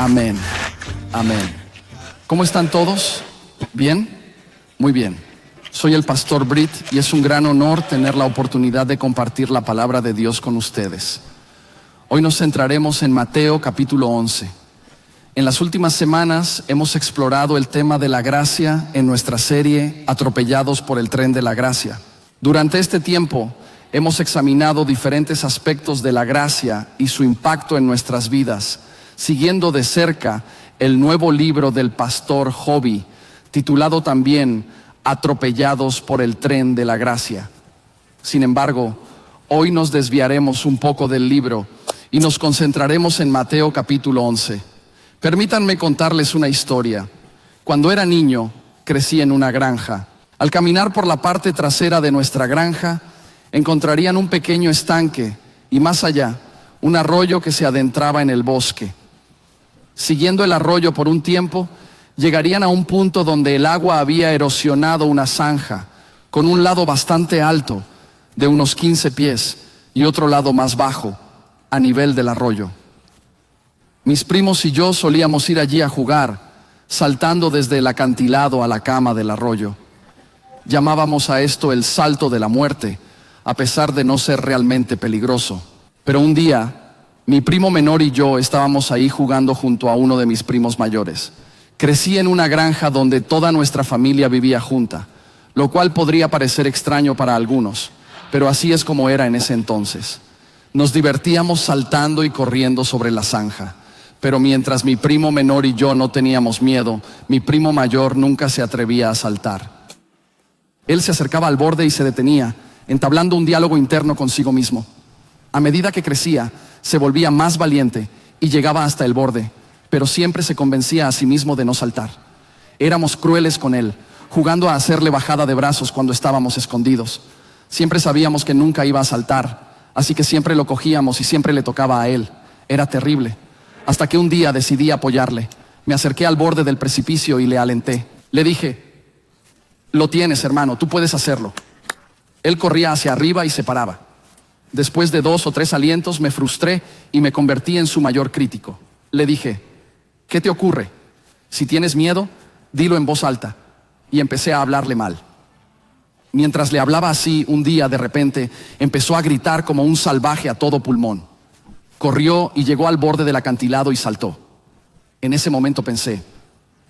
Amén. Amén. ¿Cómo están todos? ¿Bien? Muy bien. Soy el pastor Britt y es un gran honor tener la oportunidad de compartir la palabra de Dios con ustedes. Hoy nos centraremos en Mateo capítulo 11. En las últimas semanas hemos explorado el tema de la gracia en nuestra serie Atropellados por el tren de la gracia. Durante este tiempo hemos examinado diferentes aspectos de la gracia y su impacto en nuestras vidas, siguiendo de cerca el nuevo libro del pastor Hobby, titulado también Atropellados por el tren de la gracia. Sin embargo, hoy nos desviaremos un poco del libro y nos concentraremos en Mateo capítulo 11. Permítanme contarles una historia. Cuando era niño, crecí en una granja. Al caminar por la parte trasera de nuestra granja, encontrarían un pequeño estanque y más allá, un arroyo que se adentraba en el bosque. Siguiendo el arroyo por un tiempo, llegarían a un punto donde el agua había erosionado una zanja, con un lado bastante alto, de unos 15 pies, y otro lado más bajo, a nivel del arroyo. Mis primos y yo solíamos ir allí a jugar, saltando desde el acantilado a la cama del arroyo. Llamábamos a esto el salto de la muerte, a pesar de no ser realmente peligroso. Pero un día, mi primo menor y yo estábamos ahí jugando junto a uno de mis primos mayores. Crecí en una granja donde toda nuestra familia vivía junta, lo cual podría parecer extraño para algunos, pero así es como era en ese entonces. Nos divertíamos saltando y corriendo sobre la zanja, pero mientras mi primo menor y yo no teníamos miedo, mi primo mayor nunca se atrevía a saltar. Él se acercaba al borde y se detenía, entablando un diálogo interno consigo mismo. A medida que crecía, se volvía más valiente y llegaba hasta el borde, pero siempre se convencía a sí mismo de no saltar. Éramos crueles con él, jugando a hacerle bajada de brazos cuando estábamos escondidos. Siempre sabíamos que nunca iba a saltar, así que siempre lo cogíamos y siempre le tocaba a él. Era terrible. Hasta que un día decidí apoyarle. Me acerqué al borde del precipicio y le alenté. Le dije: lo tienes, hermano, tú puedes hacerlo. Él corría hacia arriba y se paraba. Después de 2 o 3 alientos me frustré y me convertí en su mayor crítico. Le dije: ¿qué te ocurre? Si tienes miedo, dilo en voz alta. Y empecé a hablarle mal. Mientras le hablaba así, un día de repente empezó a gritar como un salvaje a todo pulmón. Corrió y llegó al borde del acantilado y saltó. En ese momento pensé: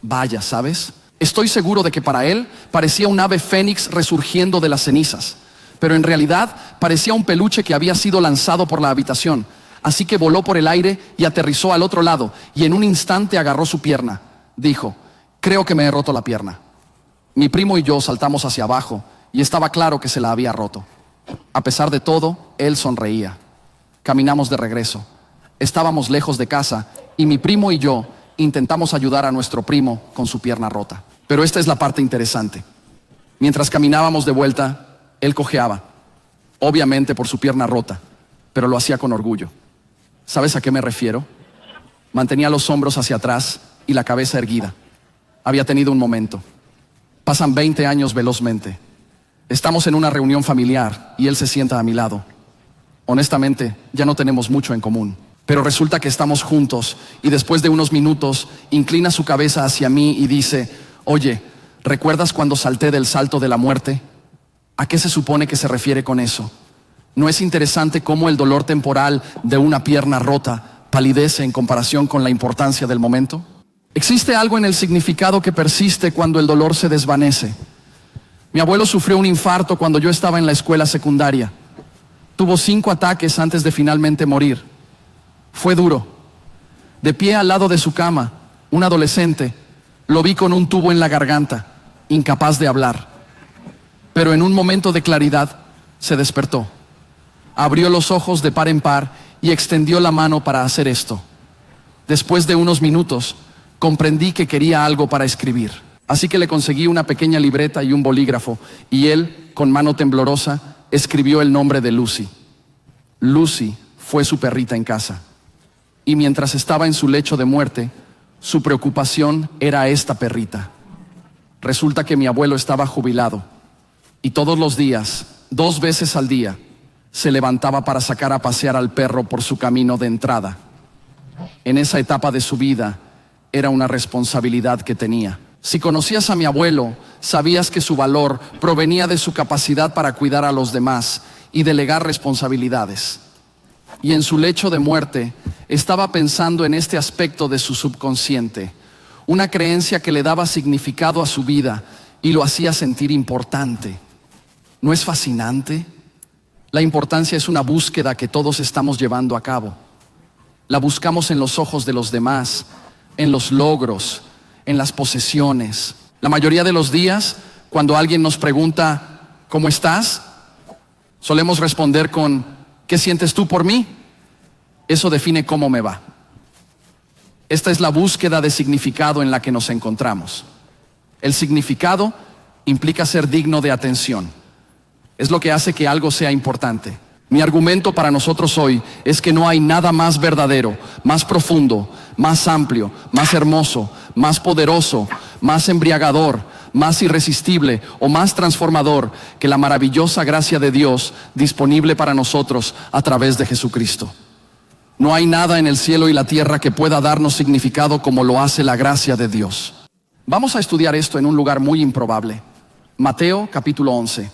vaya, ¿sabes? Estoy seguro de que para él parecía un ave fénix resurgiendo de las cenizas, pero en realidad parecía un peluche que había sido lanzado por la habitación. Así que voló por el aire y aterrizó al otro lado, y en un instante agarró su pierna. Dijo: creo que me he roto la pierna. Mi primo y yo saltamos hacia abajo, y estaba claro que se la había roto. A pesar de todo, él sonreía. Caminamos de regreso. Estábamos lejos de casa, y mi primo y yo intentamos ayudar a nuestro primo con su pierna rota. Pero esta es la parte interesante. Mientras caminábamos de vuelta, él cojeaba, obviamente por su pierna rota, pero lo hacía con orgullo. ¿Sabes a qué me refiero? Mantenía los hombros hacia atrás y la cabeza erguida. Había tenido un momento. Pasan 20 años velozmente. Estamos en una reunión familiar y él se sienta a mi lado. Honestamente, ya no tenemos mucho en común, pero resulta que estamos juntos y después de unos minutos inclina su cabeza hacia mí y dice: oye, ¿recuerdas cuando salté del salto de la muerte? ¿A qué se supone que se refiere con eso? ¿No es interesante cómo el dolor temporal de una pierna rota palidece en comparación con la importancia del momento? Existe algo en el significado que persiste cuando el dolor se desvanece. Mi abuelo sufrió un infarto cuando yo estaba en la escuela secundaria. Tuvo 5 ataques antes de finalmente morir. Fue duro. De pie al lado de su cama, un adolescente, lo vi con un tubo en la garganta, incapaz de hablar. Pero en un momento de claridad, se despertó. Abrió los ojos de par en par y extendió la mano para hacer esto. Después de unos minutos, comprendí que quería algo para escribir. Así que le conseguí una pequeña libreta y un bolígrafo, y él, con mano temblorosa, escribió el nombre de Lucy. Lucy fue su perrita en casa. Y mientras estaba en su lecho de muerte, su preocupación era esta perrita. Resulta que mi abuelo estaba jubilado y todos los días, 2 veces al día, se levantaba para sacar a pasear al perro por su camino de entrada. En esa etapa de su vida era una responsabilidad que tenía. Si conocías a mi abuelo, sabías que su valor provenía de su capacidad para cuidar a los demás y delegar responsabilidades. Y en su lecho de muerte estaba pensando en este aspecto de su subconsciente, una creencia que le daba significado a su vida y lo hacía sentir importante. ¿No es fascinante? La importancia es una búsqueda que todos estamos llevando a cabo. La buscamos en los ojos de los demás, en los logros, en las posesiones. La mayoría de los días, cuando alguien nos pregunta, ¿cómo estás?, solemos responder con, ¿qué sientes tú por mí? Eso define cómo me va. Esta es la búsqueda de significado en la que nos encontramos. El significado implica ser digno de atención. Es lo que hace que algo sea importante. Mi argumento para nosotros hoy es que no hay nada más verdadero, más profundo, más amplio, más hermoso, más poderoso, más embriagador, más irresistible o más transformador que la maravillosa gracia de Dios disponible para nosotros a través de Jesucristo. No hay nada en el cielo y la tierra que pueda darnos significado como lo hace la gracia de Dios. Vamos a estudiar esto en un lugar muy improbable. Mateo capítulo 11.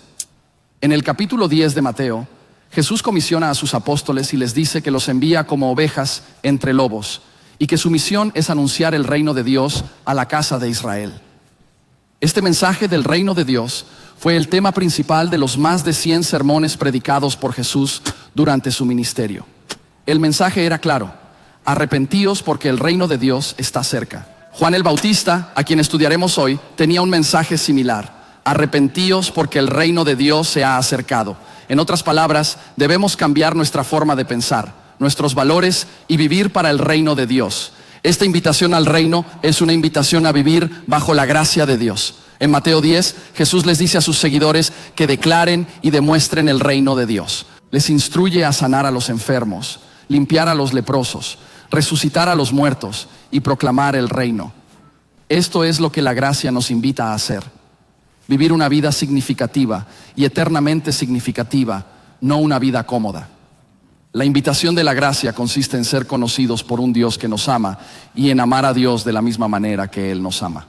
En el capítulo 10 de Mateo, Jesús comisiona a sus apóstoles y les dice que los envía como ovejas entre lobos y que su misión es anunciar el reino de Dios a la casa de Israel. Este mensaje del reino de Dios fue el tema principal de los más de 100 sermones predicados por Jesús durante su ministerio. El mensaje era claro: arrepentíos porque el reino de Dios está cerca. Juan el Bautista, a quien estudiaremos hoy, tenía un mensaje similar: arrepentíos porque el reino de Dios se ha acercado. En otras palabras, debemos cambiar nuestra forma de pensar, nuestros valores y vivir para el reino de Dios. Esta invitación al reino es una invitación a vivir bajo la gracia de Dios. En Mateo 10, Jesús les dice a sus seguidores que declaren y demuestren el reino de Dios. Les instruye a sanar a los enfermos, limpiar a los leprosos, resucitar a los muertos y proclamar el reino. Esto es lo que la gracia nos invita a hacer. Vivir una vida significativa y eternamente significativa, no una vida cómoda. La invitación de la gracia consiste en ser conocidos por un Dios que nos ama y en amar a Dios de la misma manera que Él nos ama.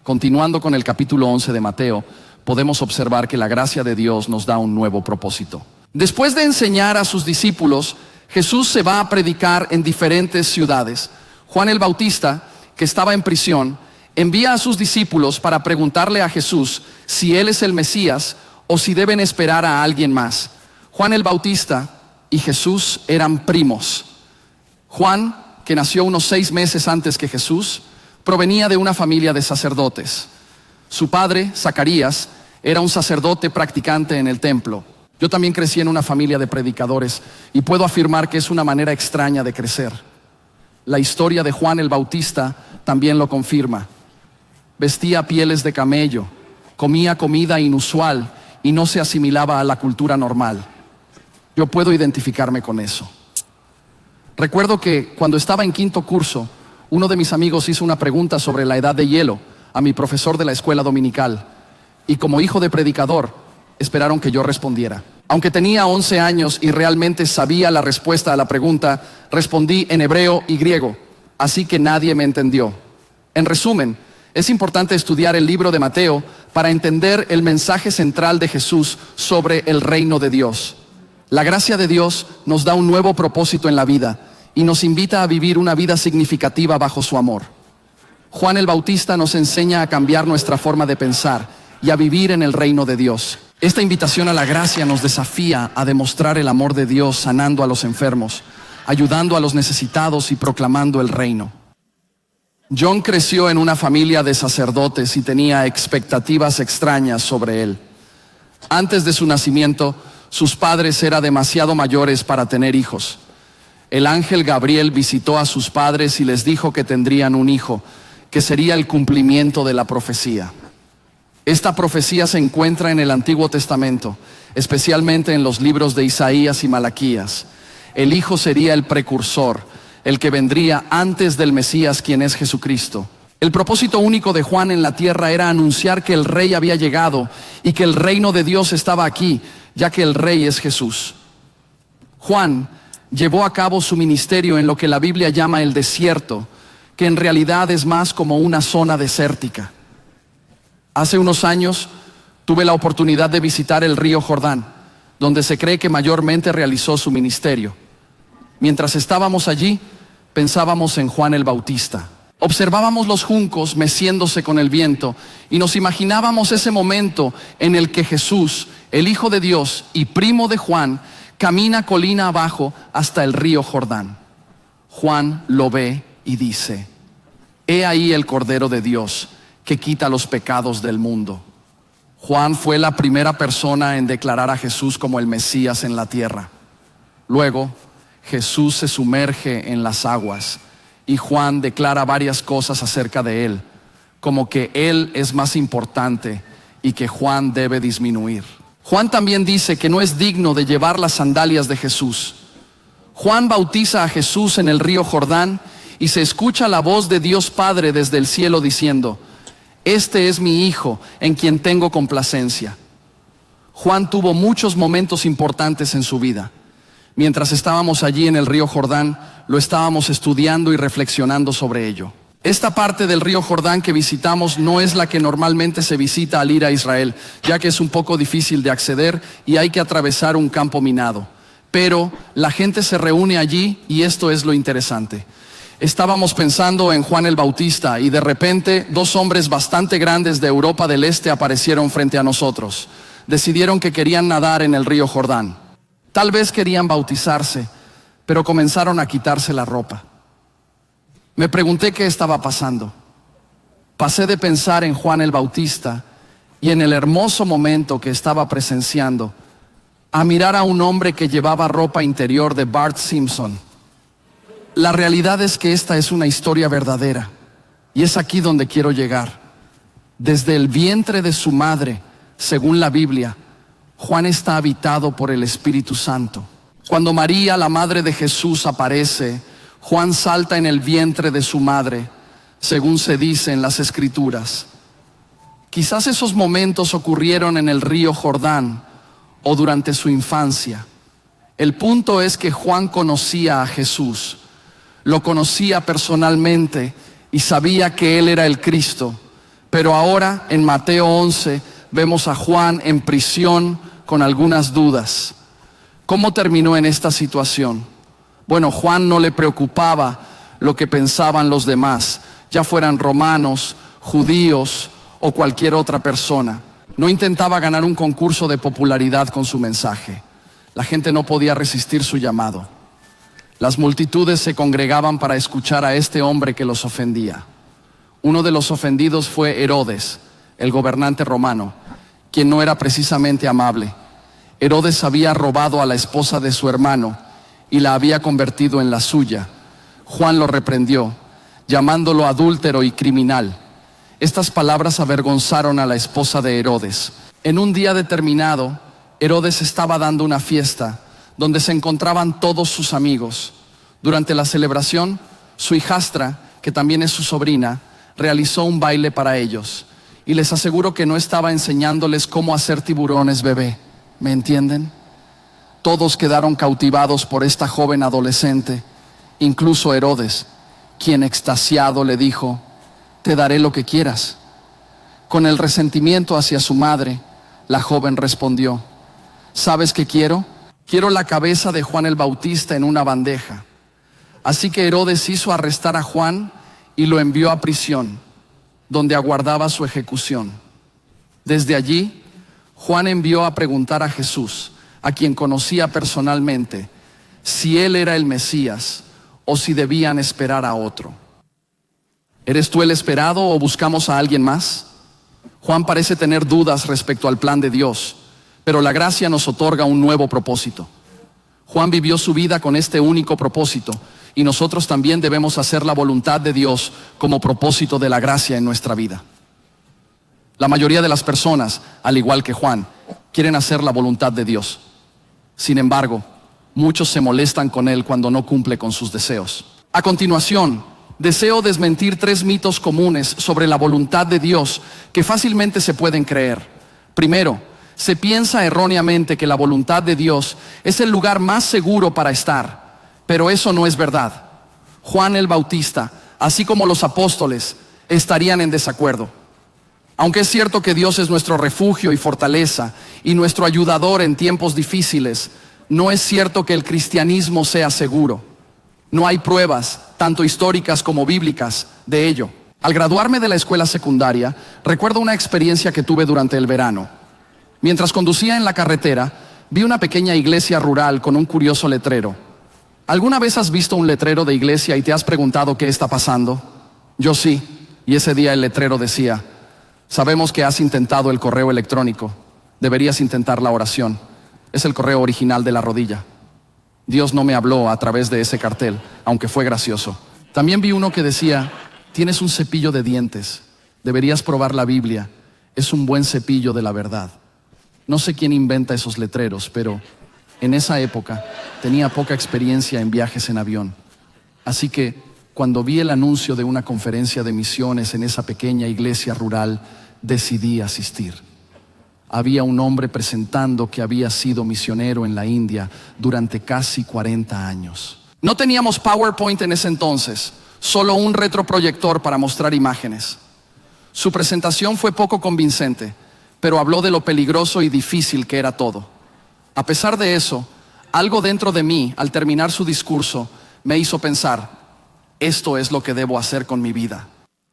Continuando con el capítulo 11 de Mateo, podemos observar que la gracia de Dios nos da un nuevo propósito. Después de enseñar a sus discípulos, Jesús se va a predicar en diferentes ciudades. Juan el Bautista, que estaba en prisión, envía a sus discípulos para preguntarle a Jesús si Él es el Mesías o si deben esperar a alguien más. Juan el Bautista y Jesús eran primos. Juan, que nació unos 6 meses antes que Jesús, provenía de una familia de sacerdotes. Su padre, Zacarías, era un sacerdote practicante en el templo. Yo también crecí en una familia de predicadores y puedo afirmar que es una manera extraña de crecer. La historia de Juan el Bautista también lo confirma. Vestía pieles de camello, comía comida inusual y no se asimilaba a la cultura normal. Yo puedo identificarme con eso. Recuerdo que cuando estaba en 5º curso, uno de mis amigos hizo una pregunta sobre la edad de hielo a mi profesor de la escuela dominical, y como hijo de predicador, esperaron que yo respondiera. Aunque tenía 11 años y realmente sabía la respuesta a la pregunta, respondí en hebreo y griego, así que nadie me entendió. En resumen, es importante estudiar el libro de Mateo para entender el mensaje central de Jesús sobre el reino de Dios. La gracia de Dios nos da un nuevo propósito en la vida y nos invita a vivir una vida significativa bajo su amor. Juan el Bautista nos enseña a cambiar nuestra forma de pensar y a vivir en el reino de Dios. Esta invitación a la gracia nos desafía a demostrar el amor de Dios sanando a los enfermos, ayudando a los necesitados y proclamando el reino. John creció en una familia de sacerdotes y tenía expectativas extrañas sobre él. Antes de su nacimiento, sus padres eran demasiado mayores para tener hijos. El ángel Gabriel visitó a sus padres y les dijo que tendrían un hijo, que sería el cumplimiento de la profecía. Esta profecía se encuentra en el Antiguo Testamento, especialmente en los libros de Isaías y Malaquías. El hijo sería el precursor, el que vendría antes del Mesías, quien es Jesucristo. El propósito único de Juan en la tierra era anunciar que el rey había llegado y que el reino de Dios estaba aquí, ya que el rey es Jesús. Juan llevó a cabo su ministerio en lo que la Biblia llama el desierto, que en realidad es más como una zona desértica. Hace unos años tuve la oportunidad de visitar el río Jordán, donde se cree que mayormente realizó su ministerio. Mientras estábamos allí, pensábamos en Juan el Bautista. Observábamos los juncos meciéndose con el viento y nos imaginábamos ese momento en el que Jesús, el Hijo de Dios y primo de Juan, camina colina abajo hasta el río Jordán. Juan lo ve y dice: he ahí el Cordero de Dios que quita los pecados del mundo. Juan fue la primera persona en declarar a Jesús como el Mesías en la tierra. Luego, Jesús se sumerge en las aguas y Juan declara varias cosas acerca de él, como que él es más importante y que Juan debe disminuir. Juan también dice que no es digno de llevar las sandalias de Jesús. Juan bautiza a Jesús en el río Jordán y se escucha la voz de Dios Padre desde el cielo diciendo: este es mi Hijo en quien tengo complacencia. Juan tuvo muchos momentos importantes en su vida. Mientras estábamos allí en el río Jordán, lo estábamos estudiando y reflexionando sobre ello. Esta parte del río Jordán que visitamos no es la que normalmente se visita al ir a Israel, ya que es un poco difícil de acceder y hay que atravesar un campo minado. Pero la gente se reúne allí y esto es lo interesante. Estábamos pensando en Juan el Bautista y de repente 2 hombres bastante grandes de Europa del Este aparecieron frente a nosotros. Decidieron que querían nadar en el río Jordán. Tal vez querían bautizarse, pero comenzaron a quitarse la ropa. Me pregunté qué estaba pasando. Pasé de pensar en Juan el Bautista y en el hermoso momento que estaba presenciando a mirar a un hombre que llevaba ropa interior de Bart Simpson. La realidad es que esta es una historia verdadera y es aquí donde quiero llegar. Desde el vientre de su madre, según la Biblia, Juan está habitado por el Espíritu Santo. Cuando María, la madre de Jesús, aparece, Juan salta en el vientre de su madre, según se dice en las Escrituras. Quizás esos momentos ocurrieron en el río Jordán o durante su infancia. El punto es que Juan conocía a Jesús, lo conocía personalmente y sabía que él era el Cristo. Pero ahora en Mateo 11 vemos a Juan en prisión con algunas dudas. ¿Cómo terminó en esta situación? Bueno, Juan no le preocupaba lo que pensaban los demás, ya fueran romanos, judíos o cualquier otra persona. No intentaba ganar un concurso de popularidad con su mensaje. La gente no podía resistir su llamado. Las multitudes se congregaban para escuchar a este hombre que los ofendía. Uno de los ofendidos fue Herodes, el gobernante romano, quien no era precisamente amable. Herodes había robado a la esposa de su hermano y la había convertido en la suya. Juan lo reprendió, llamándolo adúltero y criminal. Estas palabras avergonzaron a la esposa de Herodes. En un día determinado, Herodes estaba dando una fiesta donde se encontraban todos sus amigos. Durante la celebración, su hijastra, que también es su sobrina, realizó un baile para ellos. Y les aseguro que no estaba enseñándoles cómo hacer tiburones bebé. ¿Me entienden? Todos quedaron cautivados por esta joven adolescente, incluso Herodes, quien extasiado le dijo: te daré lo que quieras. Con el resentimiento hacia su madre, la joven respondió: ¿sabes qué quiero? Quiero la cabeza de Juan el Bautista en una bandeja. Así que Herodes hizo arrestar a Juan y lo envió a prisión, donde aguardaba su ejecución. Desde allí, Juan envió a preguntar a Jesús, a quien conocía personalmente, si él era el Mesías o si debían esperar a otro. ¿Eres tú el esperado o buscamos a alguien más? Juan parece tener dudas respecto al plan de Dios, pero la gracia nos otorga un nuevo propósito. Juan vivió su vida con este único propósito y nosotros también debemos hacer la voluntad de Dios como propósito de la gracia en nuestra vida. La mayoría de las personas, al igual que Juan, quieren hacer la voluntad de Dios. Sin embargo, muchos se molestan con Él cuando no cumple con sus deseos. A continuación, deseo desmentir 3 mitos comunes sobre la voluntad de Dios que fácilmente se pueden creer. Primero, se piensa erróneamente que la voluntad de Dios es el lugar más seguro para estar. Pero eso no es verdad. Juan el Bautista, así como los apóstoles, estarían en desacuerdo. Aunque es cierto que Dios es nuestro refugio y fortaleza y nuestro ayudador en tiempos difíciles, no es cierto que el cristianismo sea seguro. No hay pruebas, tanto históricas como bíblicas, de ello. Al graduarme de la escuela secundaria, recuerdo una experiencia que tuve durante el verano. Mientras conducía en la carretera, vi una pequeña iglesia rural con un curioso letrero. ¿Alguna vez has visto un letrero de iglesia y te has preguntado qué está pasando? Yo sí, y ese día el letrero decía: sabemos que has intentado el correo electrónico, deberías intentar la oración. Es el correo original de la rodilla. Dios no me habló a través de ese cartel, aunque fue gracioso. También vi uno que decía: tienes un cepillo de dientes, deberías probar la Biblia, es un buen cepillo de la verdad. No sé quién inventa esos letreros, pero en esa época tenía poca experiencia en viajes en avión. Así que cuando vi el anuncio de una conferencia de misiones en esa pequeña iglesia rural, decidí asistir. Había un hombre presentando que había sido misionero en la India durante casi 40 años. No teníamos PowerPoint en ese entonces, solo un retroproyector para mostrar imágenes. Su presentación fue poco convincente, pero habló de lo peligroso y difícil que era todo. A pesar de eso, algo dentro de mí, al terminar su discurso, me hizo pensar: esto es lo que debo hacer con mi vida.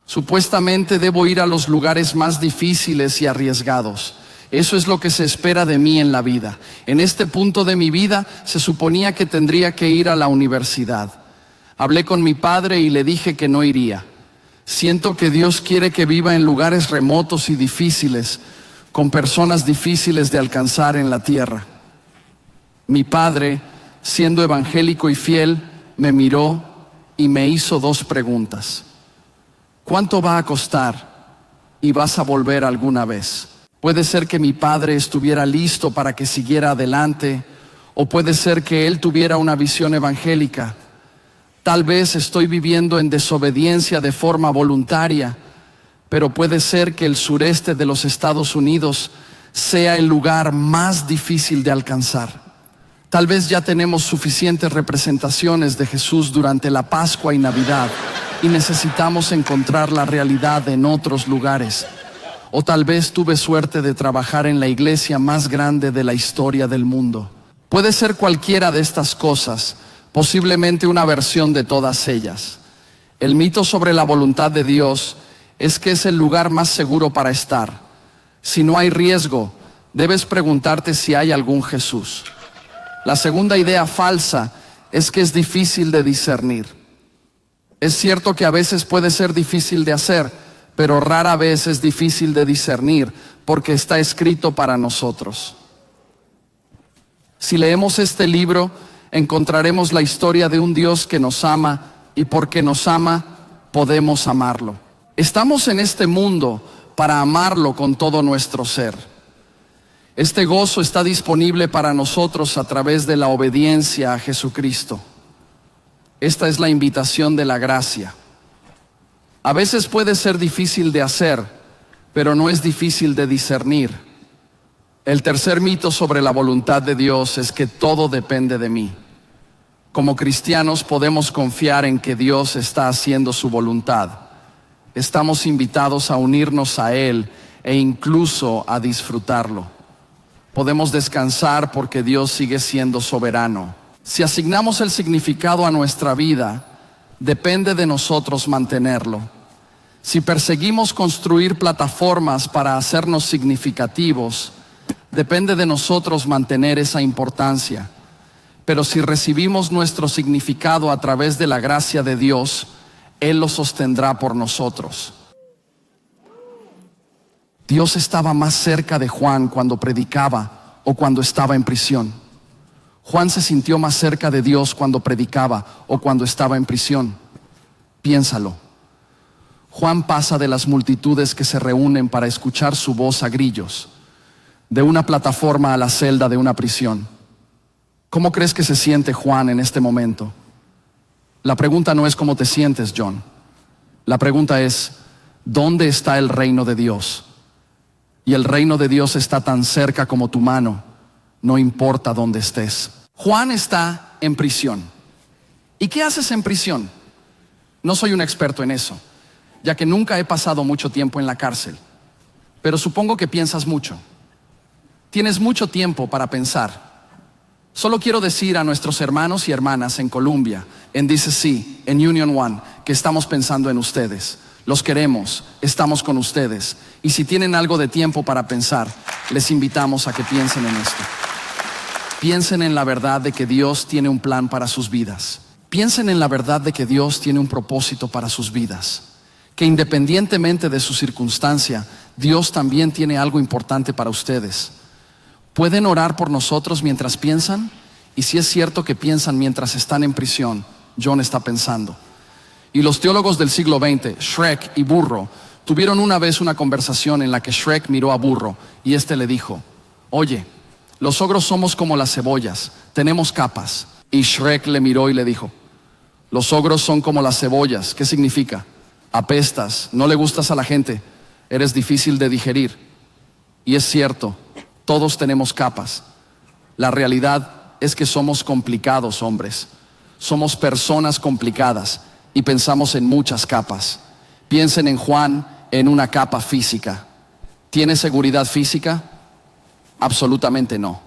Supuestamente debo ir a los lugares más difíciles y arriesgados. Eso es lo que se espera de mí en la vida. En este punto de mi vida se suponía que tendría que ir a la universidad. Hablé con mi padre y le dije que no iría. Siento que Dios quiere que viva en lugares remotos y difíciles, con personas difíciles de alcanzar en la tierra. Mi padre, siendo evangélico y fiel, me miró y me hizo dos preguntas. ¿Cuánto va a costar? ¿Y vas a volver alguna vez? Puede ser que mi padre estuviera listo para que siguiera adelante, o puede ser que él tuviera una visión evangélica. Tal vez estoy viviendo en desobediencia de forma voluntaria, pero puede ser que el sureste de los Estados Unidos sea el lugar más difícil de alcanzar. Tal vez ya tenemos suficientes representaciones de Jesús durante la Pascua y Navidad y necesitamos encontrar la realidad en otros lugares. O tal vez tuve suerte de trabajar en la iglesia más grande de la historia del mundo. Puede ser cualquiera de estas cosas, posiblemente una versión de todas ellas. El mito sobre la voluntad de Dios es que es el lugar más seguro para estar. Si no hay riesgo, debes preguntarte si hay algún Jesús. La segunda idea falsa es que es difícil de discernir. Es cierto que a veces puede ser difícil de hacer, pero rara vez es difícil de discernir porque está escrito para nosotros. Si leemos este libro, encontraremos la historia de un Dios que nos ama y porque nos ama, podemos amarlo. Estamos en este mundo para amarlo con todo nuestro ser. Este gozo está disponible para nosotros a través de la obediencia a Jesucristo. Esta es la invitación de la gracia. A veces puede ser difícil de hacer, pero no es difícil de discernir. El tercer mito sobre la voluntad de Dios es que todo depende de mí. Como cristianos podemos confiar en que Dios está haciendo su voluntad. Estamos invitados a unirnos a Él e incluso a disfrutarlo. Podemos descansar porque Dios sigue siendo soberano. Si asignamos el significado a nuestra vida, depende de nosotros mantenerlo. Si perseguimos construir plataformas para hacernos significativos, depende de nosotros mantener esa importancia. Pero si recibimos nuestro significado a través de la gracia de Dios, Él lo sostendrá por nosotros. Dios estaba más cerca de Juan cuando predicaba o cuando estaba en prisión. Juan se sintió más cerca de Dios cuando predicaba o cuando estaba en prisión. Piénsalo. Juan pasa de las multitudes que se reúnen para escuchar su voz a grillos, de una plataforma a la celda de una prisión. ¿Cómo crees que se siente Juan en este momento? La pregunta no es cómo te sientes, John. La pregunta es, ¿dónde está el reino de Dios? Y el reino de Dios está tan cerca como tu mano, no importa dónde estés. Juan está en prisión. ¿Y qué haces en prisión? No soy un experto en eso, ya que nunca he pasado mucho tiempo en la cárcel, pero supongo que piensas mucho. Tienes mucho tiempo para pensar. Solo quiero decir a nuestros hermanos y hermanas en Columbia, en DCC, en Union One, que estamos pensando en ustedes. Los queremos, estamos con ustedes. Y si tienen algo de tiempo para pensar, les invitamos a que piensen en esto. Piensen en la verdad de que Dios tiene un plan para sus vidas. Piensen en la verdad de que Dios tiene un propósito para sus vidas. Que independientemente de su circunstancia, Dios también tiene algo importante para ustedes. ¿Pueden orar por nosotros mientras piensan? Y si es cierto que piensan mientras están en prisión, John está pensando. Y los teólogos del siglo XX, Shrek y Burro, tuvieron una vez una conversación en la que Shrek miró a Burro y este le dijo: oye, los ogros somos como las cebollas, tenemos capas. Y Shrek le miró y le dijo: los ogros son como las cebollas. ¿Qué significa? Apestas, no le gustas a la gente, eres difícil de digerir. Y es cierto, todos tenemos capas. La realidad es que somos complicados, hombres. Somos personas complicadas y pensamos en muchas capas. Piensen en Juan en una capa física. ¿Tiene seguridad física? Absolutamente no.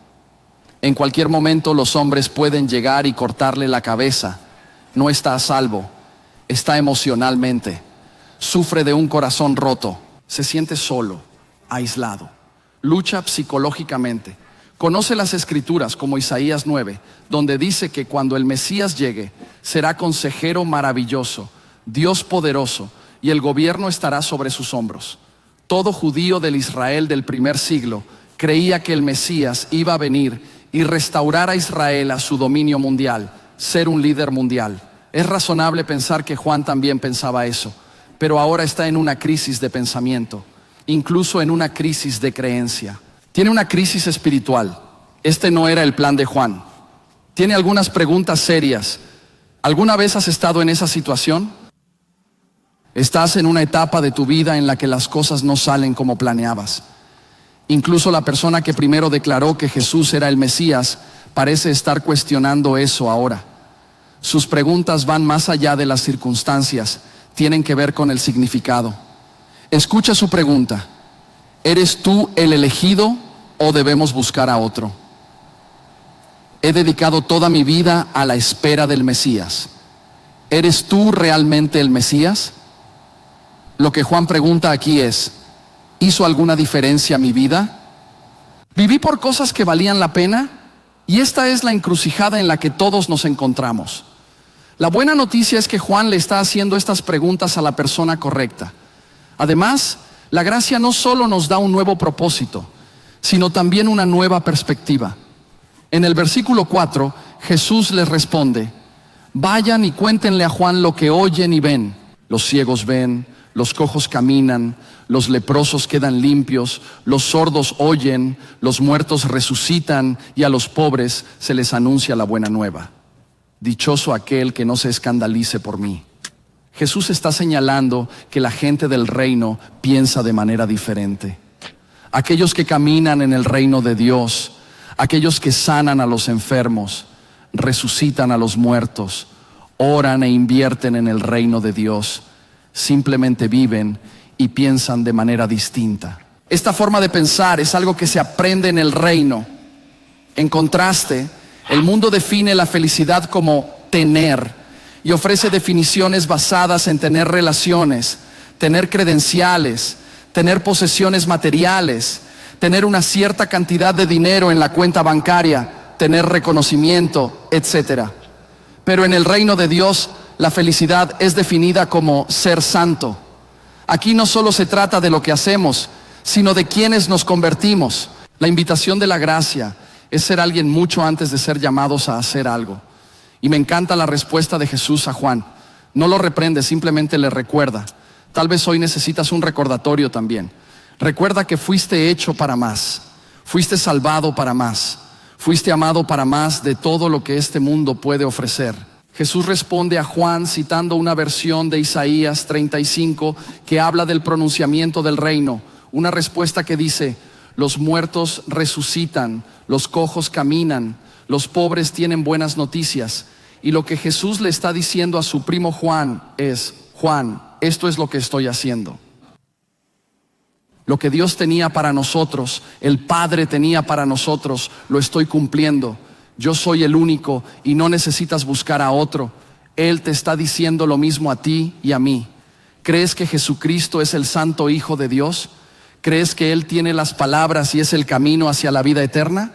En cualquier momento los hombres pueden llegar y cortarle la cabeza. No está a salvo. Está emocionalmente. Sufre de un corazón roto. Se siente solo, aislado. Lucha psicológicamente. Conoce las escrituras como Isaías 9, donde dice que cuando el Mesías llegue, será consejero maravilloso, Dios poderoso, y el gobierno estará sobre sus hombros. Todo judío del Israel del primer siglo creía que el Mesías iba a venir y restaurar a Israel a su dominio mundial, ser un líder mundial. Es razonable pensar que Juan también pensaba eso, pero ahora está en una crisis de pensamiento, incluso en una crisis de creencia. Tiene una crisis espiritual. Este no era el plan de Juan. Tiene algunas preguntas serias. ¿Alguna vez has estado en esa situación? Estás en una etapa de tu vida en la que las cosas no salen como planeabas. Incluso la persona que primero declaró que Jesús era el Mesías parece estar cuestionando eso ahora. Sus preguntas van más allá de las circunstancias, tienen que ver con el significado. Escucha su pregunta: ¿eres tú el elegido o debemos buscar a otro? He dedicado toda mi vida a la espera del Mesías. ¿Eres tú realmente el Mesías? Lo que Juan pregunta aquí es: ¿hizo alguna diferencia mi vida? ¿Viví por cosas que valían la pena? Y esta es la encrucijada en la que todos nos encontramos. La buena noticia es que Juan le está haciendo estas preguntas a la persona correcta. Además, la gracia no solo nos da un nuevo propósito, sino también una nueva perspectiva. En el versículo 4, Jesús les responde: vayan y cuéntenle a Juan lo que oyen y ven. Los ciegos ven, los cojos caminan, los leprosos quedan limpios, los sordos oyen, los muertos resucitan y a los pobres se les anuncia la buena nueva. Dichoso aquel que no se escandalice por mí. Jesús está señalando que la gente del reino piensa de manera diferente. Aquellos que caminan en el reino de Dios, aquellos que sanan a los enfermos, resucitan a los muertos, oran e invierten en el reino de Dios, simplemente viven y piensan de manera distinta. Esta forma de pensar es algo que se aprende en el reino. En contraste, el mundo define la felicidad como tener y ofrece definiciones basadas en tener relaciones, tener credenciales, tener posesiones materiales, tener una cierta cantidad de dinero en la cuenta bancaria, tener reconocimiento, etc. Pero en el reino de Dios, la felicidad es definida como ser santo. Aquí no solo se trata de lo que hacemos, sino de quienes nos convertimos. La invitación de la gracia es ser alguien mucho antes de ser llamados a hacer algo. Y me encanta la respuesta de Jesús a Juan. No lo reprende, simplemente le recuerda. Tal vez hoy necesitas un recordatorio también. Recuerda que fuiste hecho para más, fuiste salvado para más, fuiste amado para más de todo lo que este mundo puede ofrecer. Jesús responde a Juan citando una versión de Isaías 35 que habla del pronunciamiento del reino. Una respuesta que dice: los muertos resucitan, los cojos caminan, los pobres tienen buenas noticias. Y lo que Jesús le está diciendo a su primo Juan es: Juan, esto es lo que estoy haciendo. Lo que Dios tenía para nosotros, el Padre tenía para nosotros, lo estoy cumpliendo. Yo soy el único y no necesitas buscar a otro. Él te está diciendo lo mismo a ti y a mí. ¿Crees que Jesucristo es el Santo Hijo de Dios? ¿Crees que Él tiene las palabras y es el camino hacia la vida eterna?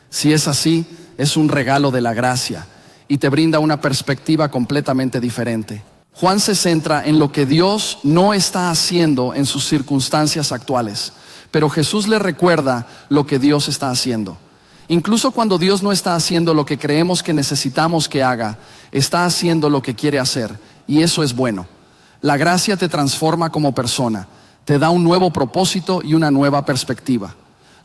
Si es así, es un regalo de la gracia y te brinda una perspectiva completamente diferente. Juan se centra en lo que Dios no está haciendo en sus circunstancias actuales, pero Jesús le recuerda lo que Dios está haciendo. Incluso cuando Dios no está haciendo lo que creemos que necesitamos que haga, está haciendo lo que quiere hacer, y eso es bueno. La gracia te transforma como persona, te da un nuevo propósito y una nueva perspectiva.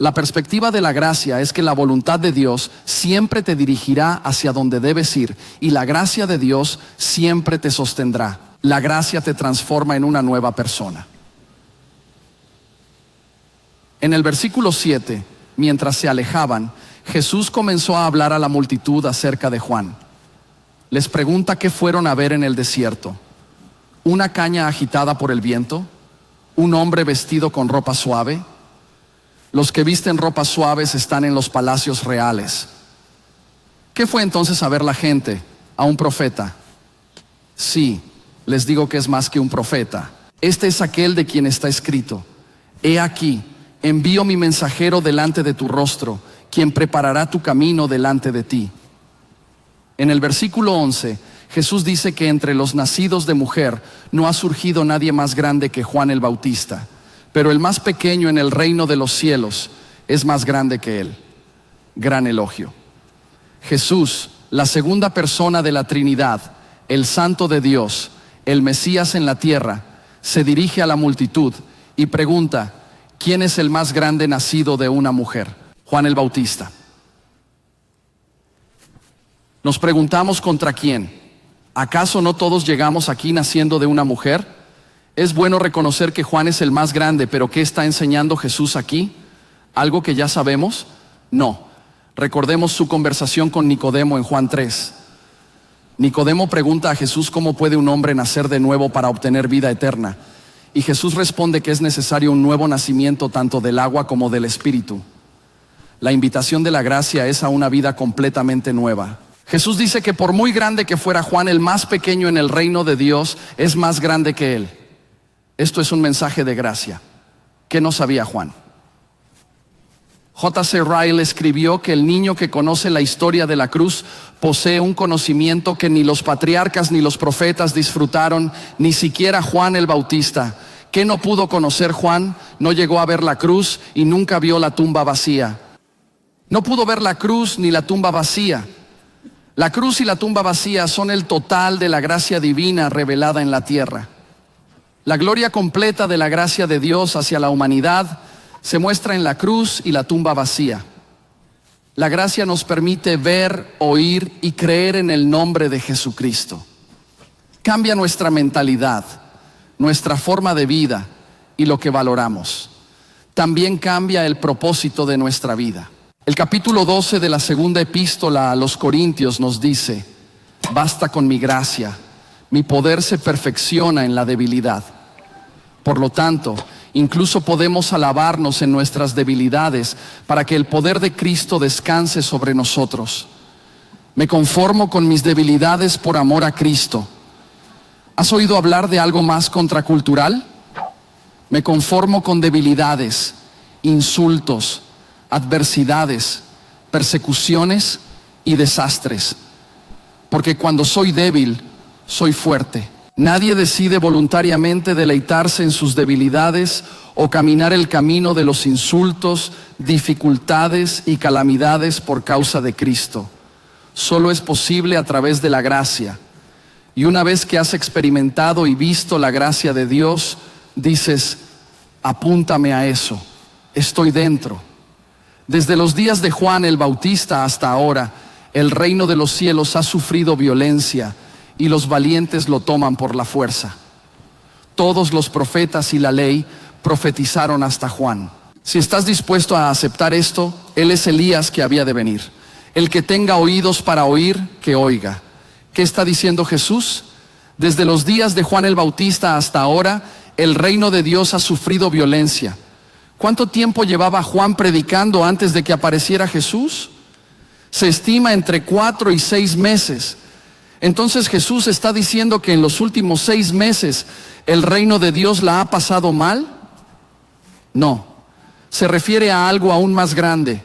La perspectiva de la gracia es que la voluntad de Dios siempre te dirigirá hacia donde debes ir, y la gracia de Dios siempre te sostendrá. La gracia te transforma en una nueva persona. En el versículo 7, mientras se alejaban, Jesús comenzó a hablar a la multitud acerca de Juan. Les pregunta qué fueron a ver en el desierto: una caña agitada por el viento, un hombre vestido con ropa suave. Los que visten ropas suaves están en los palacios reales. ¿Qué fue entonces a ver la gente? ¿A un profeta? Sí, les digo que es más que un profeta. Este es aquel de quien está escrito: He aquí, envío mi mensajero delante de tu rostro, quien preparará tu camino delante de ti. En el versículo 11, Jesús dice que entre los nacidos de mujer no ha surgido nadie más grande que Juan el Bautista, pero el más pequeño en el reino de los cielos es más grande que él. Gran elogio. Jesús, la segunda persona de la Trinidad, el Santo de Dios, el Mesías en la tierra, se dirige a la multitud y pregunta: ¿quién es el más grande nacido de una mujer? Juan el Bautista. Nos preguntamos: ¿contra quién? ¿Acaso no todos llegamos aquí naciendo de una mujer? Es bueno reconocer que Juan es el más grande, pero ¿qué está enseñando Jesús aquí? ¿Algo que ya sabemos? No. Recordemos su conversación con Nicodemo en Juan 3. Nicodemo pregunta a Jesús cómo puede un hombre nacer de nuevo para obtener vida eterna. Y Jesús responde que es necesario un nuevo nacimiento tanto del agua como del Espíritu. La invitación de la gracia es a una vida completamente nueva. Jesús dice que por muy grande que fuera Juan, el más pequeño en el reino de Dios es más grande que él. Esto es un mensaje de gracia. ¿Qué no sabía Juan? J.C. Ryle escribió que el niño que conoce la historia de la cruz posee un conocimiento que ni los patriarcas ni los profetas disfrutaron, ni siquiera Juan el Bautista. ¿Qué no pudo conocer Juan? No llegó a ver la cruz y nunca vio la tumba vacía. No pudo ver la cruz ni la tumba vacía. La cruz y la tumba vacía son el total de la gracia divina revelada en la tierra. La gloria completa de la gracia de Dios hacia la humanidad se muestra en la cruz y la tumba vacía. La gracia nos permite ver, oír y creer en el nombre de Jesucristo. Cambia nuestra mentalidad, nuestra forma de vida y lo que valoramos. También cambia el propósito de nuestra vida. El capítulo 12 de la segunda epístola a los Corintios nos dice: basta con mi gracia, mi poder se perfecciona en la debilidad. Por lo tanto, incluso podemos alabarnos en nuestras debilidades para que el poder de Cristo descanse sobre nosotros. Me conformo con mis debilidades por amor a Cristo. ¿Has oído hablar de algo más contracultural? Me conformo con debilidades, insultos, adversidades, persecuciones y desastres. Porque cuando soy débil, soy fuerte. Nadie decide voluntariamente deleitarse en sus debilidades o caminar el camino de los insultos, dificultades y calamidades por causa de Cristo. Solo es posible a través de la gracia. Y una vez que has experimentado y visto la gracia de Dios, dices: apúntame a eso, estoy dentro. Desde los días de Juan el Bautista hasta ahora, el reino de los cielos ha sufrido violencia y los valientes lo toman por la fuerza. Todos los profetas y la ley profetizaron hasta Juan. Si estás dispuesto a aceptar esto, él es Elías que había de venir. El que tenga oídos para oír, que oiga. ¿Qué está diciendo Jesús? Desde los días de Juan el Bautista hasta ahora, el reino de Dios ha sufrido violencia. ¿Cuánto tiempo llevaba Juan predicando antes de que apareciera Jesús? Se estima entre 4 y 6 meses. Entonces Jesús está diciendo que en los últimos 6 meses el reino de Dios la ha pasado mal. No, se refiere a algo aún más grande.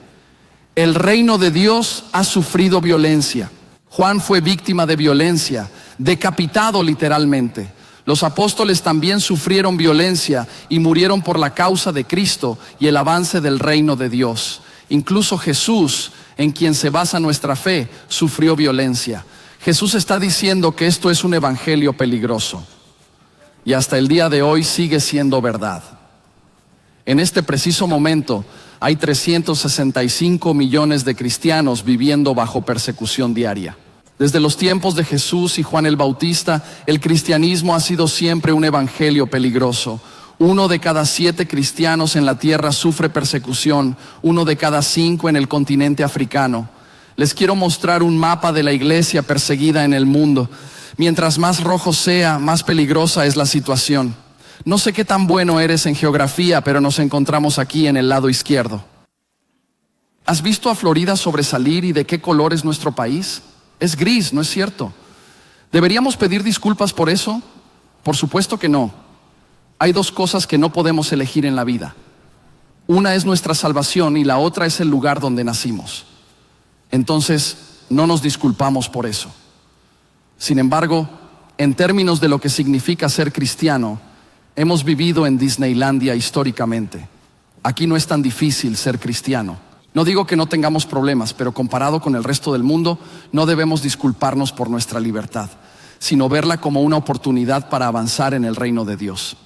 El reino de Dios ha sufrido violencia. Juan fue víctima de violencia, decapitado literalmente. Los apóstoles también sufrieron violencia y murieron por la causa de Cristo y el avance del reino de Dios. Incluso Jesús, en quien se basa nuestra fe, sufrió violencia. Jesús está diciendo que esto es un evangelio peligroso y hasta el día de hoy sigue siendo verdad. En este preciso momento hay 365 millones de cristianos viviendo bajo persecución diaria. Desde los tiempos de Jesús y Juan el Bautista, el cristianismo ha sido siempre un evangelio peligroso. 1 de cada 7 cristianos en la tierra sufre persecución, 1 de cada 5 en el continente africano. Les quiero mostrar un mapa de la iglesia perseguida en el mundo. Mientras más rojo sea, más peligrosa es la situación. No sé qué tan bueno eres en geografía, pero nos encontramos aquí en el lado izquierdo. ¿Has visto a Florida sobresalir y de qué color es nuestro país? Es gris, ¿no es cierto? ¿Deberíamos pedir disculpas por eso? Por supuesto que no. Hay 2 cosas que no podemos elegir en la vida. Una es nuestra salvación y la otra es el lugar donde nacimos. Entonces, no nos disculpamos por eso. Sin embargo, en términos de lo que significa ser cristiano, hemos vivido en Disneylandia históricamente. Aquí no es tan difícil ser cristiano. No digo que no tengamos problemas, pero comparado con el resto del mundo, no debemos disculparnos por nuestra libertad, sino verla como una oportunidad para avanzar en el reino de Dios.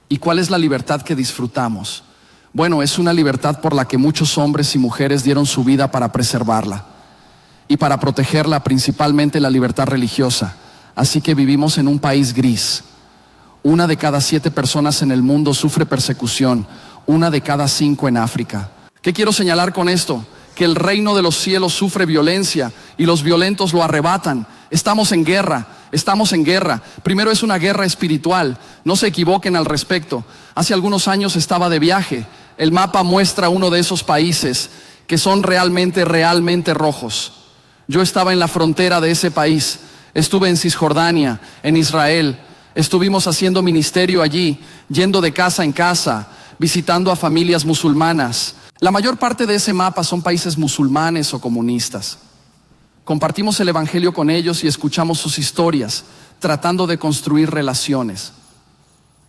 ¿Y cuál es la libertad que disfrutamos? Bueno, es una libertad por la que muchos hombres y mujeres dieron su vida para preservarla y para protegerla, principalmente la libertad religiosa. Así que vivimos en un país gris. 1 de cada 7 personas en el mundo sufre persecución, 1 de cada 5 en África. ¿Qué quiero señalar con esto? Que el reino de los cielos sufre violencia y los violentos lo arrebatan. Estamos en guerra. Primero es una guerra espiritual. No se equivoquen al respecto. Hace algunos años estaba de viaje. El mapa muestra uno de esos países que son realmente rojos. Yo estaba en la frontera de ese país. Estuve en Cisjordania, en Israel. Estuvimos haciendo ministerio allí, yendo de casa en casa, visitando a familias musulmanas. La mayor parte de ese mapa son países musulmanes o comunistas. Compartimos el evangelio con ellos y escuchamos sus historias, tratando de construir relaciones.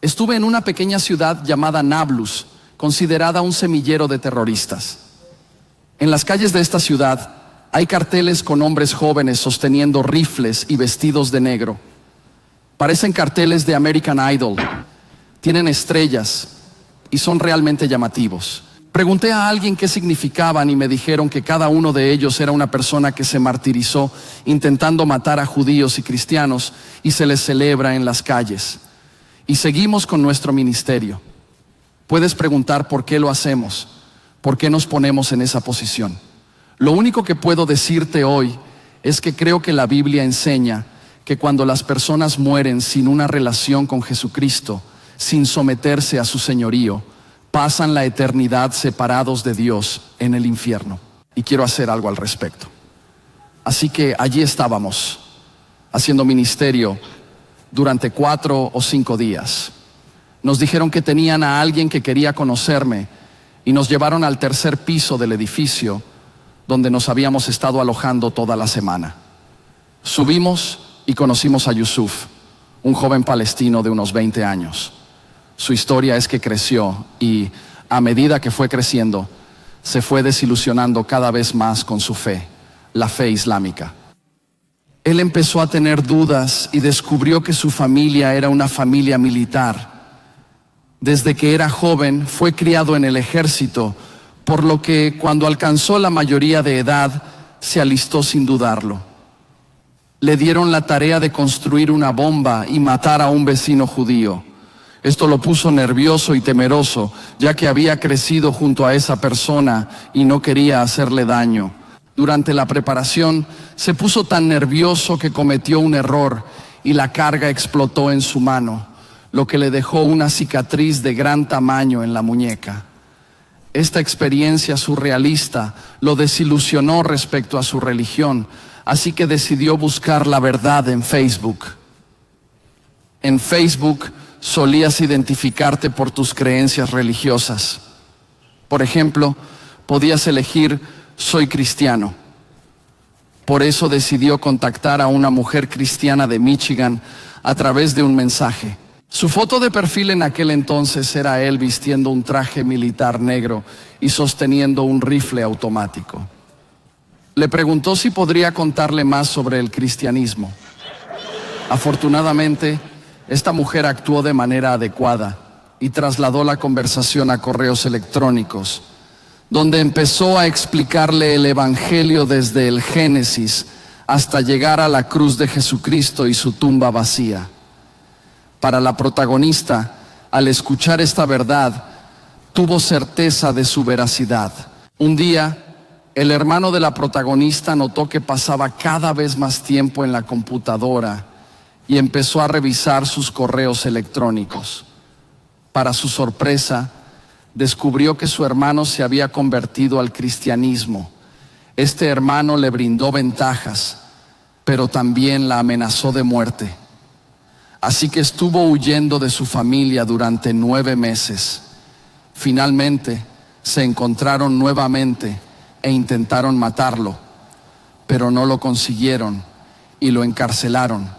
Estuve en una pequeña ciudad llamada Nablus, considerada un semillero de terroristas. En las calles de esta ciudad hay carteles con hombres jóvenes sosteniendo rifles y vestidos de negro. Parecen carteles de American Idol. Tienen estrellas y son realmente llamativos. Pregunté a alguien qué significaban y me dijeron que cada uno de ellos era una persona que se martirizó intentando matar a judíos y cristianos y se les celebra en las calles. Y seguimos con nuestro ministerio. Puedes preguntar por qué lo hacemos, por qué nos ponemos en esa posición. Lo único que puedo decirte hoy es que creo que la Biblia enseña que cuando las personas mueren sin una relación con Jesucristo, sin someterse a su señorío, pasan la eternidad separados de Dios en el infierno. Y quiero hacer algo al respecto. Así que allí estábamos, haciendo ministerio durante 4 o 5 días. Nos dijeron que tenían a alguien que quería conocerme y nos llevaron al 3er piso del edificio donde nos habíamos estado alojando toda la semana. Subimos y conocimos a Yusuf, un joven palestino de unos 20 años. Su historia es que creció y a medida que fue creciendo, se fue desilusionando cada vez más con su fe, la fe islámica. Él empezó a tener dudas y descubrió que su familia era una familia militar. Desde que era joven fue criado en el ejército, por lo que cuando alcanzó la mayoría de edad se alistó sin dudarlo. Le dieron la tarea de construir una bomba y matar a un vecino judío. Esto lo puso nervioso y temeroso, ya que había crecido junto a esa persona y no quería hacerle daño. Durante la preparación se puso tan nervioso que cometió un error y la carga explotó en su mano, lo que le dejó una cicatriz de gran tamaño en la muñeca. Esta experiencia surrealista lo desilusionó respecto a su religión, así que decidió buscar la verdad en Facebook. En Facebook solías identificarte por tus creencias religiosas. Por ejemplo, podías elegir soy cristiano. Por eso decidió contactar a una mujer cristiana de Michigan a través de un mensaje. Su foto de perfil en aquel entonces era él vistiendo un traje militar negro y sosteniendo un rifle automático. Le preguntó si podría contarle más sobre el cristianismo. Afortunadamente, esta mujer actuó de manera adecuada y trasladó la conversación a correos electrónicos, donde empezó a explicarle el Evangelio desde el Génesis hasta llegar a la cruz de Jesucristo y su tumba vacía. Para la protagonista, al escuchar esta verdad, tuvo certeza de su veracidad. Un día, el hermano de la protagonista notó que pasaba cada vez más tiempo en la computadora y empezó a revisar sus correos electrónicos. Para su sorpresa, descubrió que su hermano se había convertido al cristianismo. Este hermano le brindó ventajas, pero también la amenazó de muerte. Así que estuvo huyendo de su familia durante 9 meses. Finalmente, se encontraron nuevamente e intentaron matarlo, pero no lo consiguieron y lo encarcelaron.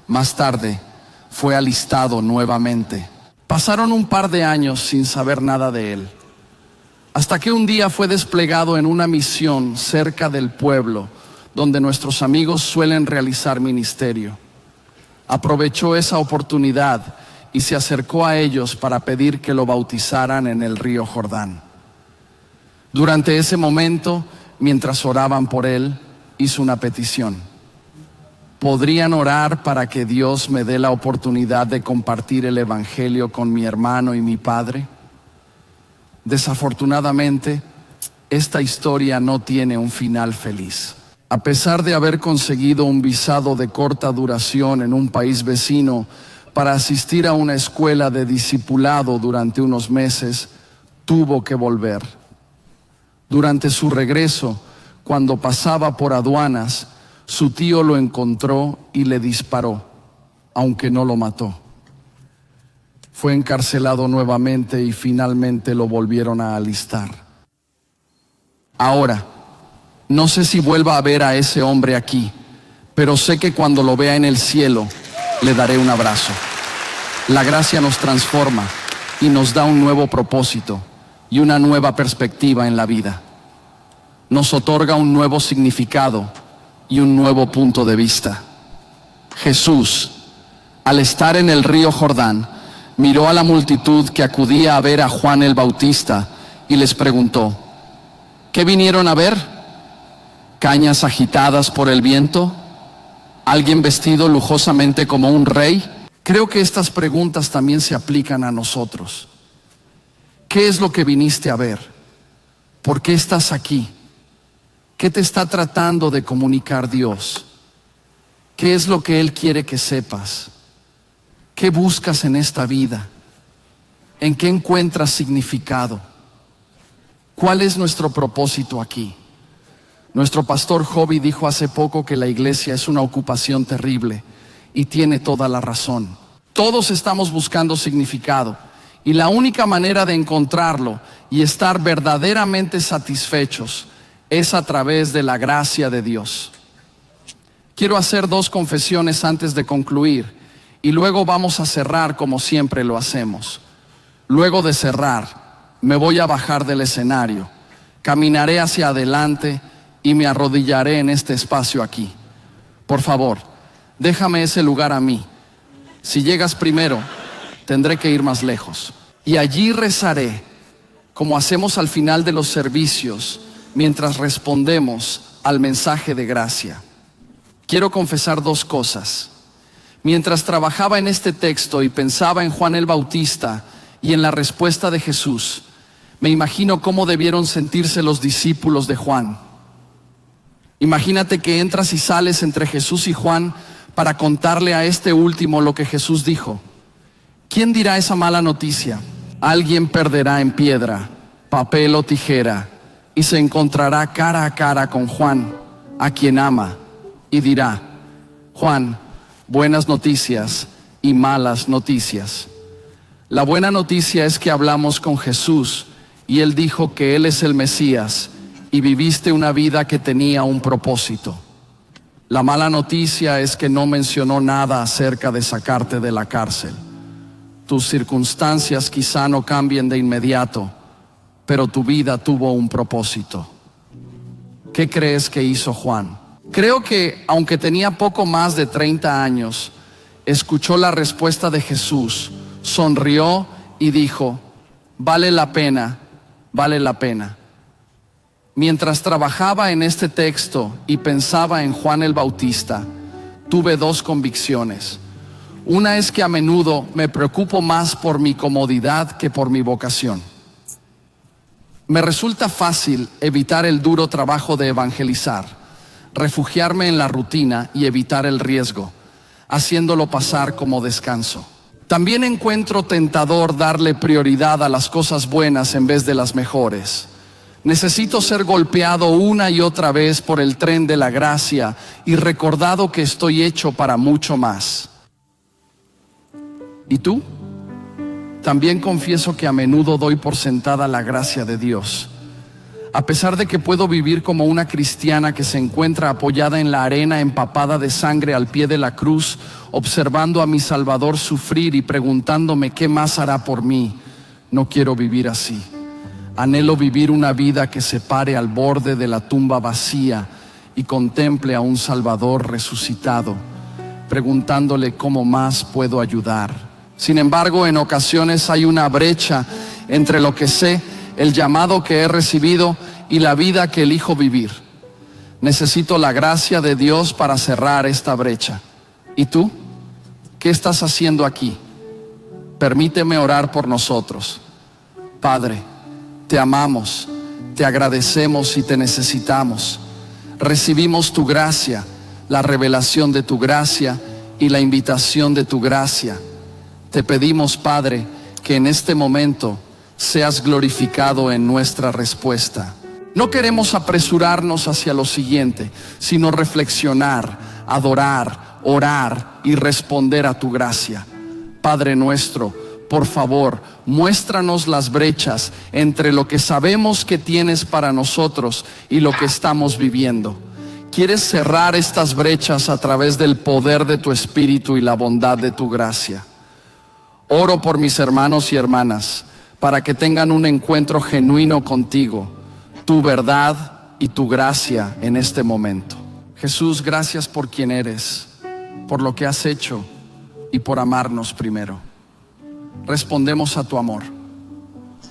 Más tarde, fue alistado nuevamente. Pasaron un par de años sin saber nada de él, hasta que un día fue desplegado en una misión cerca del pueblo donde nuestros amigos suelen realizar ministerio. Aprovechó esa oportunidad y se acercó a ellos para pedir que lo bautizaran en el río Jordán. Durante ese momento, mientras oraban por él, hizo una petición. ¿Podrían orar para que Dios me dé la oportunidad de compartir el Evangelio con mi hermano y mi padre? Desafortunadamente, esta historia no tiene un final feliz. A pesar de haber conseguido un visado de corta duración en un país vecino para asistir a una escuela de discipulado durante unos meses, tuvo que volver. Durante su regreso, cuando pasaba por aduanas, su tío lo encontró y le disparó, aunque no lo mató. Fue encarcelado nuevamente y finalmente lo volvieron a alistar. Ahora, no sé si vuelva a ver a ese hombre aquí, pero sé que cuando lo vea en el cielo, le daré un abrazo. La gracia nos transforma y nos da un nuevo propósito y una nueva perspectiva en la vida. Nos otorga un nuevo significado y un nuevo punto de vista. Jesús, al estar en el río Jordán, miró a la multitud que acudía a ver a Juan el Bautista y les preguntó: ¿qué vinieron a ver? ¿Cañas agitadas por el viento? ¿Alguien vestido lujosamente como un rey? Creo que estas preguntas también se aplican a nosotros. ¿Qué es lo que viniste a ver? ¿Por qué estás aquí? ¿Qué te está tratando de comunicar Dios? ¿Qué es lo que Él quiere que sepas? ¿Qué buscas en esta vida? ¿En qué encuentras significado? ¿Cuál es nuestro propósito aquí? Nuestro pastor Joby dijo hace poco que la iglesia es una ocupación terrible y tiene toda la razón. Todos estamos buscando significado y la única manera de encontrarlo y estar verdaderamente satisfechos es a través de la gracia de Dios. Quiero hacer 2 confesiones antes de concluir y luego vamos a cerrar como siempre lo hacemos. Luego de cerrar, me voy a bajar del escenario, caminaré hacia adelante y me arrodillaré en este espacio aquí. Por favor, déjame ese lugar a mí. Si llegas primero, tendré que ir más lejos. Y allí rezaré, como hacemos al final de los servicios, mientras respondemos al mensaje de gracia. Quiero confesar 2 cosas. Mientras trabajaba en este texto y pensaba en Juan el Bautista y en la respuesta de Jesús, me imagino cómo debieron sentirse los discípulos de Juan. Imagínate que entras y sales entre Jesús y Juan para contarle a este último lo que Jesús dijo. ¿Quién dirá esa mala noticia? Alguien perderá en piedra, papel o tijera y se encontrará cara a cara con Juan, a quien ama, y dirá: Juan, buenas noticias y malas noticias. La buena noticia es que hablamos con Jesús y Él dijo que Él es el Mesías y viviste una vida que tenía un propósito. La mala noticia es que no mencionó nada acerca de sacarte de la cárcel. Tus circunstancias quizá no cambien de inmediato, pero tu vida tuvo un propósito. ¿Qué crees que hizo Juan? Creo que, aunque tenía poco más de 30 años, escuchó la respuesta de Jesús, sonrió y dijo: vale la pena, vale la pena. Mientras trabajaba en este texto y pensaba en Juan el Bautista, tuve dos convicciones. Una es que a menudo me preocupo más por mi comodidad que por mi vocación. Me resulta fácil evitar el duro trabajo de evangelizar, refugiarme en la rutina y evitar el riesgo, haciéndolo pasar como descanso. También encuentro tentador darle prioridad a las cosas buenas en vez de las mejores. Necesito ser golpeado una y otra vez por el tren de la gracia y recordado que estoy hecho para mucho más. ¿Y tú? También confieso que a menudo doy por sentada la gracia de Dios. A pesar de que puedo vivir como una cristiana que se encuentra apoyada en la arena empapada de sangre al pie de la cruz, observando a mi Salvador sufrir y preguntándome qué más hará por mí, no quiero vivir así. Anhelo vivir una vida que se pare al borde de la tumba vacía y contemple a un Salvador resucitado, preguntándole cómo más puedo ayudar. Sin embargo, en ocasiones hay una brecha entre lo que sé, el llamado que he recibido y la vida que elijo vivir. Necesito la gracia de Dios para cerrar esta brecha. ¿Y tú? ¿Qué estás haciendo aquí? Permíteme orar por nosotros. Padre, te amamos, te agradecemos y te necesitamos. Recibimos tu gracia, la revelación de tu gracia y la invitación de tu gracia. Te pedimos, Padre, que en este momento seas glorificado en nuestra respuesta. No queremos apresurarnos hacia lo siguiente, sino reflexionar, adorar, orar y responder a tu gracia. Padre nuestro, por favor, muéstranos las brechas entre lo que sabemos que tienes para nosotros y lo que estamos viviendo. ¿Quieres cerrar estas brechas a través del poder de tu Espíritu y la bondad de tu gracia? Oro por mis hermanos y hermanas para que tengan un encuentro genuino contigo, tu verdad y tu gracia en este momento. Jesús, gracias por quien eres, por lo que has hecho y por amarnos primero. Respondemos a tu amor.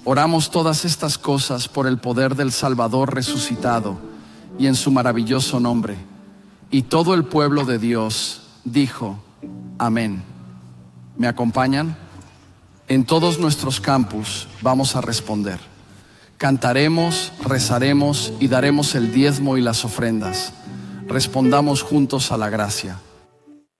Oramos todas estas cosas por el poder del Salvador resucitado y en su maravilloso nombre. Y todo el pueblo de Dios dijo: amén. ¿Me acompañan? En todos nuestros campus vamos a responder. Cantaremos, rezaremos y daremos el diezmo y las ofrendas. Respondamos juntos a la gracia.